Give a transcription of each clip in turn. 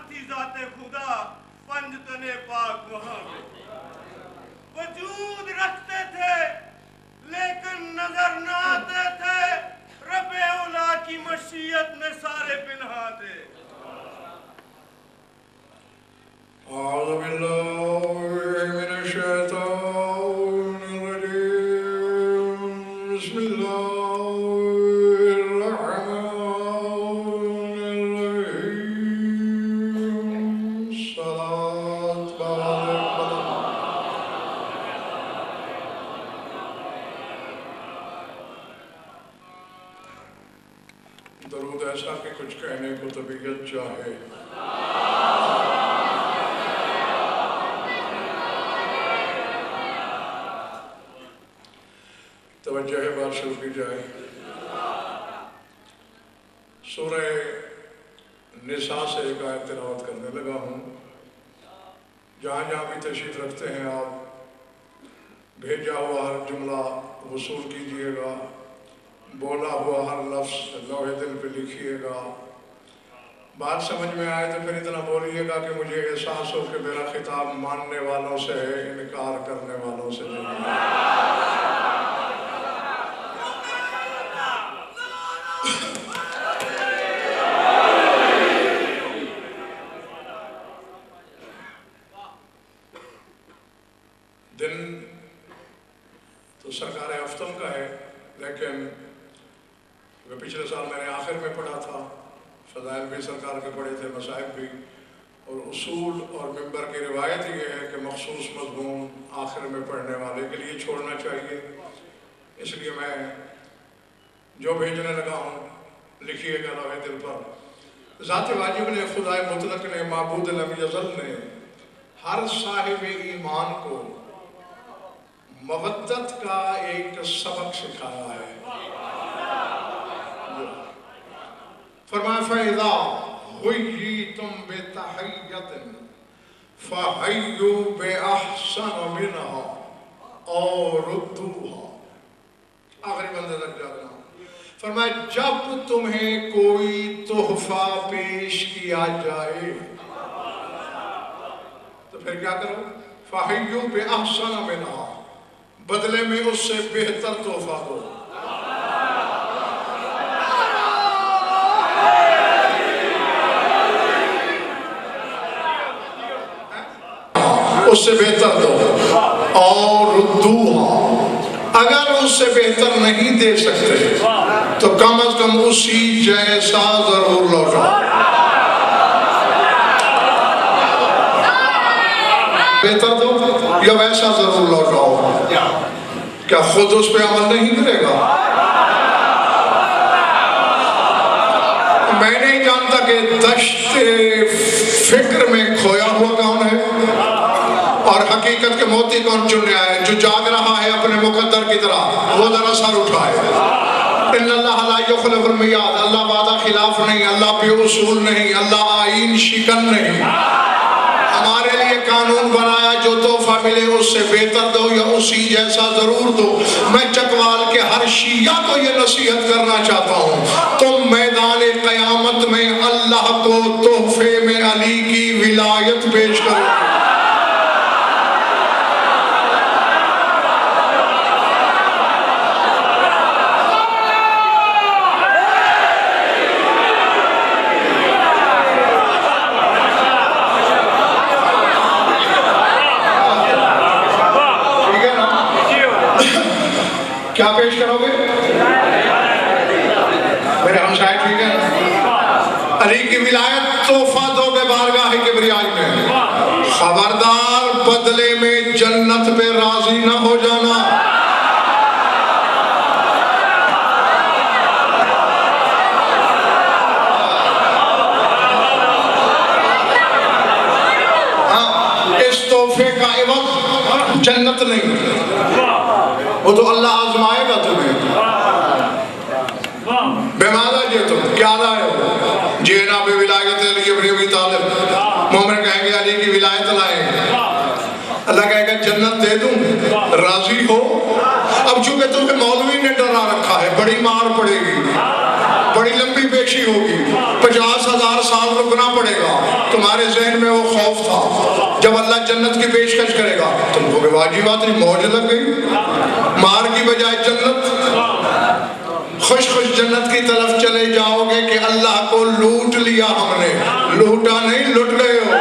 تھی ذات خدا پنج تنے پاک وہاں پہ وجود رکھتے تھے لیکن نظر نہ آتے تھے رب اولا کی مشیت میں سارے پنہا تھے اعوذ باللہ من الشیطان الرجیم بسم اللہ الرحمن الرحیم صلاة درود ایسا کہ کچھ کہنے کو طبیعت چاہے توجہ بات شروع کی جائے سورہ نساء سے ایک آیت تلاوت کرنے لگا ہوں جہاں جہاں بھی تشریف رکھتے ہیں آپ بھیجا ہوا ہر جملہ وصول کیجئے گا بولا ہوا ہر لفظ لوح دل پہ لکھیے گا بات سمجھ میں آئے تو پھر اتنا بولیے گا کہ مجھے احساس ہو کہ میرا خطاب ماننے والوں سے ہے انکار کرنے والوں سے نہیں دن تو سرکار افتم کا ہے لیکن پچھلے سال میں نے آخر میں پڑھا تھا فضائل بھی سرکار کے پڑھے تھے مصائب بھی اور اصول اور ممبر کی روایت یہ ہے کہ مخصوص مضمون آخر میں پڑھنے والے کے لیے چھوڑنا چاہیے اس لیے میں جو بھیجنے لگا ہوں لکھیے گا لوح دل پر ذات واجب نے خدائے مطلق نے معبود لم یزل نے ہر صاحب ایمان کو مودت کا ایک سبق سکھایا ہے فرمایا فَإِذَا حُيِّيتُمْ بِتَحِيَّةٍ فَحَيُّوا بِأَحْسَنَ مِنْهَا أَوْ رُدُّوهَا آخری بندے تک جانا فرمایا جب تمہیں کوئی تحفہ پیش کیا جائے تو پھر کیا کرو فَحَيُّوا بِأَحْسَنَ مِنْهَا بدلے میں اس سے بہتر تحفہ دو اس سے بہتر دو اور ردوہا اگر اس سے بہتر نہیں دے سکتے تو کم از کم اسی جیسا ضرور لوٹاؤ بہتر دو یا ویسا ضرور لوٹاؤ کیا خود اس پہ عمل نہیں کرے گا میں نہیں جانتا کہ دشت فکر میں کھویا ہوا کون ہے اور حقیقت کے موتی کون چننے آئے جو جاگ رہا ہے اپنے مقدر کی طرح وہ ذرا سر اٹھائے ان اللہ لا یخلف المیعاد اللہ وعدہ خلاف نہیں اللہ بے اصول نہیں اللہ آئین شکن نہیں ہمارے لیے قانون بنایا جو تحفہ ملے اس سے بہتر دو یا اسی جیسا ضرور دو میں چکوال کے ہر شیعہ کو یہ نصیحت کرنا چاہتا ہوں تم میدان قیامت میں اللہ کو تحفے میں علی کی ولایت پیش کرو کیا پیش کرو گے میرے ہمسائے ٹھیک ہے علی کی ولایت تحفہ دو گے بارگاہ کبریائی میں خبردار بدلے میں جنت پہ راضی نہ ہو جانا اس تحفے کا عوض جنت نہیں وہ تو اللہ آزمائے گا تمہیں بیمادہ جی تم کیا لائے ہو جینا بے ولایت علی ابن ابی طالب مومن کہیں گے علی کی ولایت لائیں اللہ کہے گا جنت دے دوں راضی ہو اب چونکہ تمہیں مولوی نے ڈرا رکھا ہے بڑی مار پڑے گی بڑی لمبی پیشی ہوگی، 50,000 سال رکنا پڑے گا. تمہارے ذہن میں وہ خوف تھا. جب اللہ جنت کی پیشکش کرے گا تم کو کہ واجب بات نہیں، موج لگ گئی، مار کی بجائے جنت. خوش خوش جنت کی طرف چلے جاؤ گے کہ اللہ کو لوٹ لیا ہم نے. لوٹا نہیں، لٹ گئے ہو.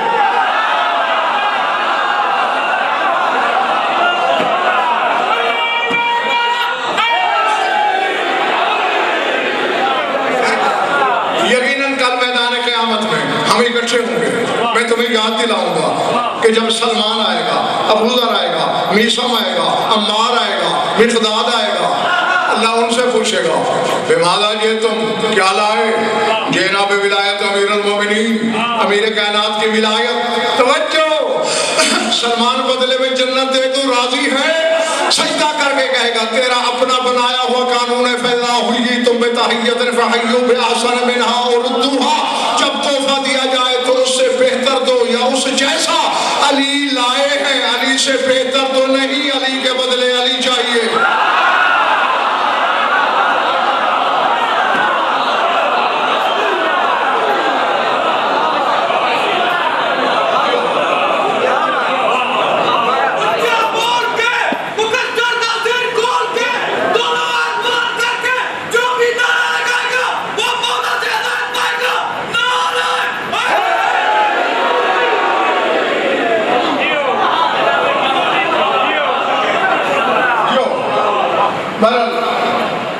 یقیناً کل میدان قیامت میں ہم اکٹھے ہوں گے. میں تمہیں یاد دلاؤں گا کہ جب سلمان آئے گا، ابو ذر آئے گا، میثم آئے گا، عمار آئے گا، مقداد آئے گا، اللہ ان سے پوچھے گا بماذا جئتم، کیا لائے؟ جئنا بولایت امیر المومنین، امیر کائنات کی ولایت. توجہ، سلمان بدلے میں جنت دے تو راضی ہے؟ سجدہ کر کے کہے گا تیرا اپنا بنایا ہوا قانون ہے، فیضا ہوئی تم بتحیت فحیوا باحسن منہا وردوہا. جب تحفہ دیا جائے تو اس سے بہتر دو یا اس جیسا. علی لائے ہیں، علی سے بہتر تو نہیں، علی کے بدلے علی چاہیے.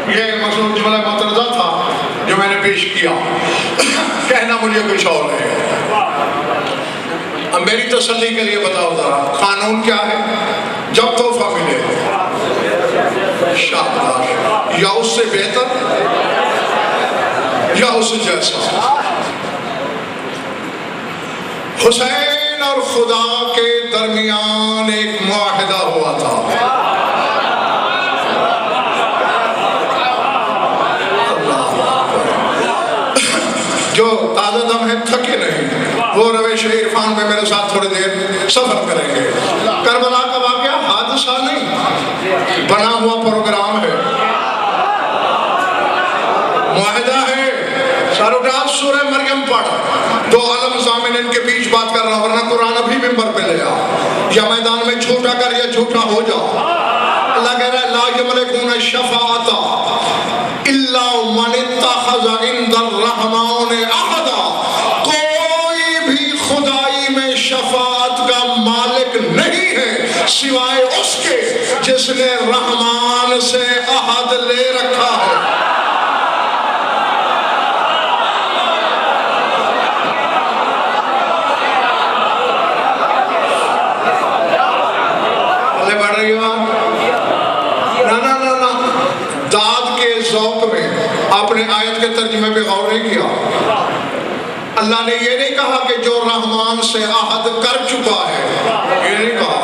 یہ مخصوص جملہ مترجہ تھا جو میں نے پیش کیا. کہنا مجھے کچھ اور ہے. اب میری تسلی کے لیے بتاؤ ذرا قانون کیا ہے؟ جب تحفہ ملے شاباش، یا اس سے بہتر یا اس جیسا. حسین اور خدا کے درمیان ایک معاہدہ ہوا تھا. جو تازہ دم ہے، تھکے نہیں، وہ روش عرفان میں میرے ساتھ تھوڑی دیر سفر کریں گے. کربلا کا واقعہ حادثہ نہیں، بنا ہوا پروگرام ہے، معاہدہ ہے. سر اٹھا سورہ مریم پڑھ. دو عالم ضامنین کے بیچ بات کر رہا ہوں، ورنہ قرآن ابھی ممبر پہ لے آ، یا میدان میں جھوٹا کر یا جھوٹا ہو جا. اللہ کہہ رہا ہے لا یملکون الشفاعۃ الا من اتخذ عند الرحمن عہدا. کوئی بھی خدائی میں شفاعت کا مالک نہیں ہے سوائے اس کے جس نے رحمان سے عہد لے رکھا ہے. بڑھ رہی ہو نا داد کے ذوق میں آپ نے آیت کے ترجمے پہ غور نہیں کیا. اللہ نے یہ نہیں کہا کہ جو رحمان سے عہد کر چکا ہے، یہ نہیں کہا.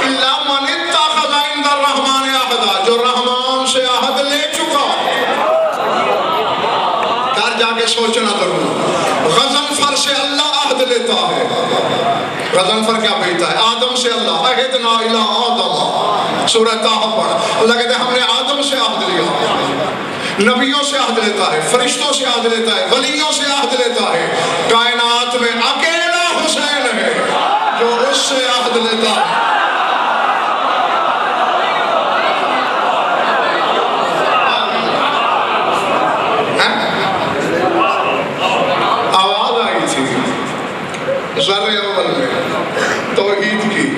الا من اتخذ عند الرحمن عہدا، جو رحمان سے عہد لے چکا. گھر جا کے سوچنا ضرور. غضنفر سے اللہ عہد لیتا ہے. غضنفر کیا بھیجتا ہے؟ آدم سے اللہ عہدنا الی آدم، سورہ طٰہٰ پڑھ. اللہ کہتے ہیں ہم نے آدم سے عہد لیا. نبیوں سے عہد لیتا ہے، فرشتوں سے عہد لیتا ہے، ولیوں سے عہد لیتا ہے. کائنات میں اکیلا حسین ہے جو اس سے عہد لیتا ہے. آواز آئی تھی ذرے اول میں توحید کی،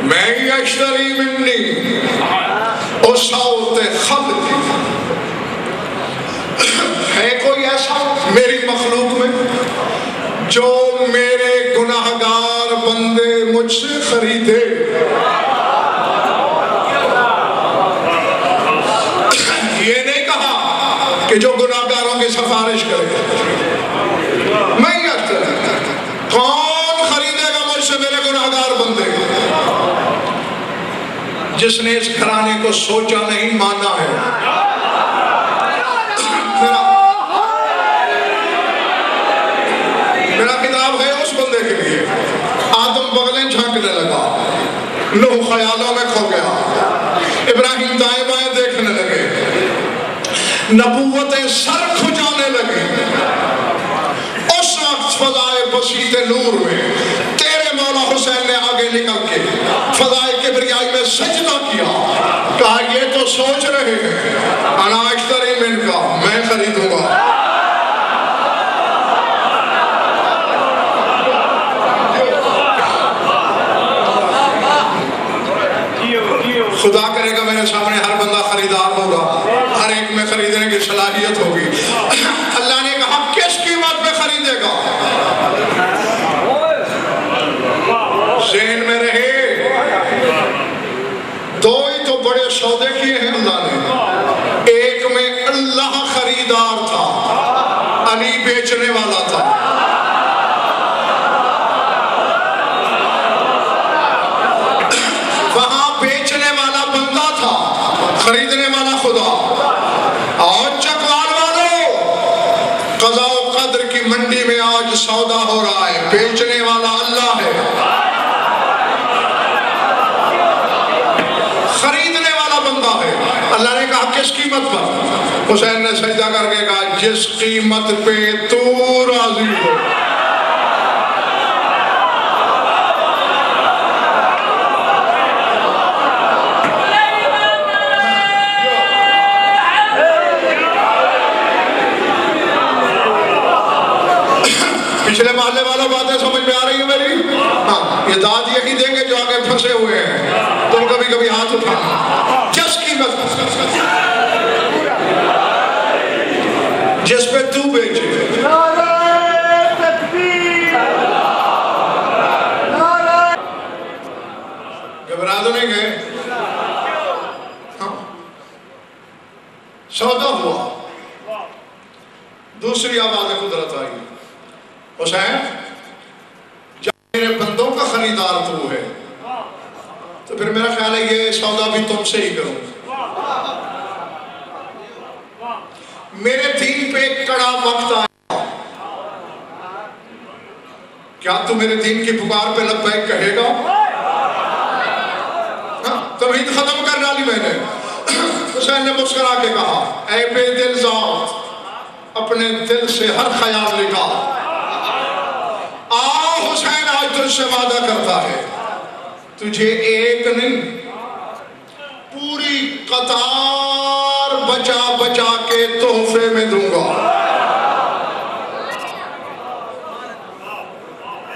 میں یشتری منی اصوت خلقی. ہے کوئی ایسا میری مخلوق میں جو میرے گناہگار بندے مجھ سے خریدے؟ یہ نہیں کہا کہ جو گناہگاروں کی سفارش کرے. میں کون خریدے گا مجھ سے میرے گناہگار بندے؟ جس نے اس گھرانے کو سوچا نہیں، مانا ہے. میرا کتاب ہے اس بندے کے لیے. آدم بغلیں جھانکنے لگا، نوح خیالوں میں کھو گیا، ابراہیم دائیں بائیں دیکھنے لگے، نبوتیں سر کھجانے لگی، اس وقت فضائے بسیط نور میں تیرے مولا حسین نے آگے نکل کے فضائے کبریائی میں سجدہ کیا، کہا یہ تو سوچ رہے ہیں انا اشتری من کا، میں خریدوں گا۔ خدا کرے گا میرے سامنے ہر بندہ خریدار ہوگا، ہر ایک میں خریدنے کی صلاحیت ہوگی۔ اللہ نے کہا کس قیمت پہ خریدے گا؟ ذہن میں رہے، دو ہی تو بڑے سودے کیے ہیں اللہ نے، ایک میں اللہ خریدار تھا، علی بیچنے والا تھا۔ خریدنے والا خدا۔ اور چکوال والوں، قضاء و قدر کی منڈی میں آج سودا ہو رہا ہے، بیچنے والا اللہ ہے، خریدنے والا بندہ ہے۔ اللہ نے کہا کس قیمت پر؟ حسین نے سجدہ کر کے کہا جس قیمت پہ تو راضی ہو۔ پچھلے محلے والوں باتیں سمجھ میں آ رہی ہیں میری؟ ہاں، یہ داد یہی دیں گے جو آگے پھنسے ہوئے ہیں، تم کبھی کبھی ہاتھ اٹھانا۔ جس قیمت جس پہ تو بیچے، گھبرا تو نہیں گئے؟ سودا ہوا، دوسری آواز قدرت آئی، حسین جب میرے بندوں کا خریدار تو ہے تو پھر میرا خیال ہے یہ سودا بھی تم سے ہی کروں۔ میرے دین پہ ایک کڑا وقت آیا، کیا تو میرے دین کی پکار پہ لبیک کہے گا؟ توحید ختم کر ڈالی میں نے۔ حسین نے مسکرا کے کہا اے بے دل ذات، اپنے دل سے ہر خیال نکال۔ حسین آج تجھ سے وعدہ کرتا ہے، تجھے ایک نہیں پوری قطار بچا بچا کے تحفے میں دوں گا۔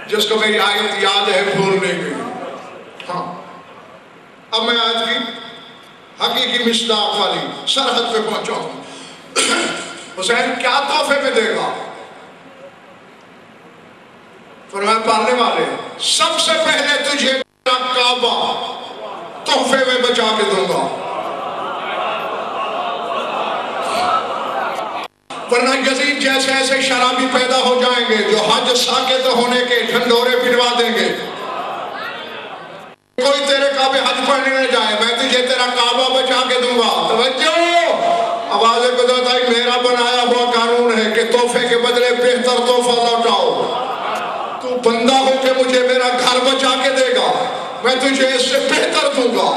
جس کو میری آیت یاد ہے بھول نہیں گئی۔ ہاں، اب میں آج کی حقیقی مصداق والی سرحد پہ پہنچا ہوں۔ حسین کیا تحفے میں دے گا؟ فرمایا پالنے والے، سب سے پہلے تجھے کعبہ تحفے میں بچا کے دوں گا، ورنہ یزید جیسے ایسے شرابی پیدا ہو جائیں گے جو حج ساکت ہونے کے ڈھنڈورے پھروا دیں گے۔ کوئی تیرے کعبے حج پڑھنے نہ جائے، میں تجھے تیرا کعبہ بچا کے دوں گا۔ توجہ، آواز قدرت آئی، میرا بنایا ہوا قانون ہے کہ تحفے کے بدلے بہتر تحفہ لوٹاؤ۔ تو بندہ ہو کے مجھے میرا گھر بچا کے دے گا، میں تجھے اس سے بہتر دوں گا۔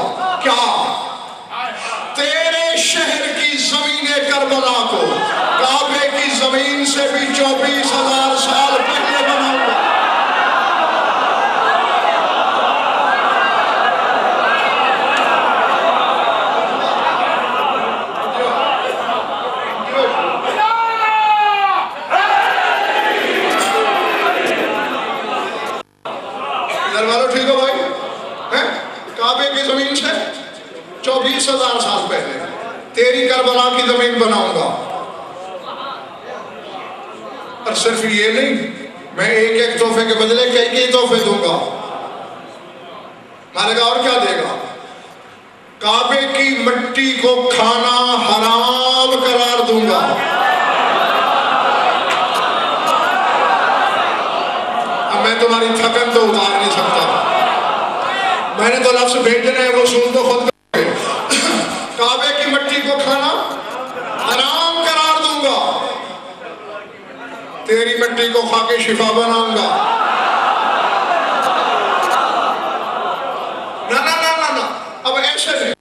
کیا؟ تیرے شہر کی زمین کربلا کو کعبے کی زمین سے بھی 24,000 سال پہلے بناؤں گا۔ ٹھیک ہو بھائی؟ کعبے کی زمین سے 24,000 سال پہلے تیری کربلا کی زمین بناؤں گا۔ اور صرف یہ نہیں، میں ایک ایک تحفے کے بدلے کئی تحفے دوں گا۔ مالک اور کیا دے گا؟ کعبے کی مٹی کو کھانا حرام قرار دوں گا۔ اب میں تمہاری تھکن تو اتار نہیں سکتا، میں نے تو لفظ بھیجنے ہیں، وہ سن تو خود کریں گے۔ کعبے کی مٹی کو کھانا حرام قرار دوں گا، تیری مٹی کو کھا کے شفا بناؤں گا۔ نہ اب ایسے نہیں،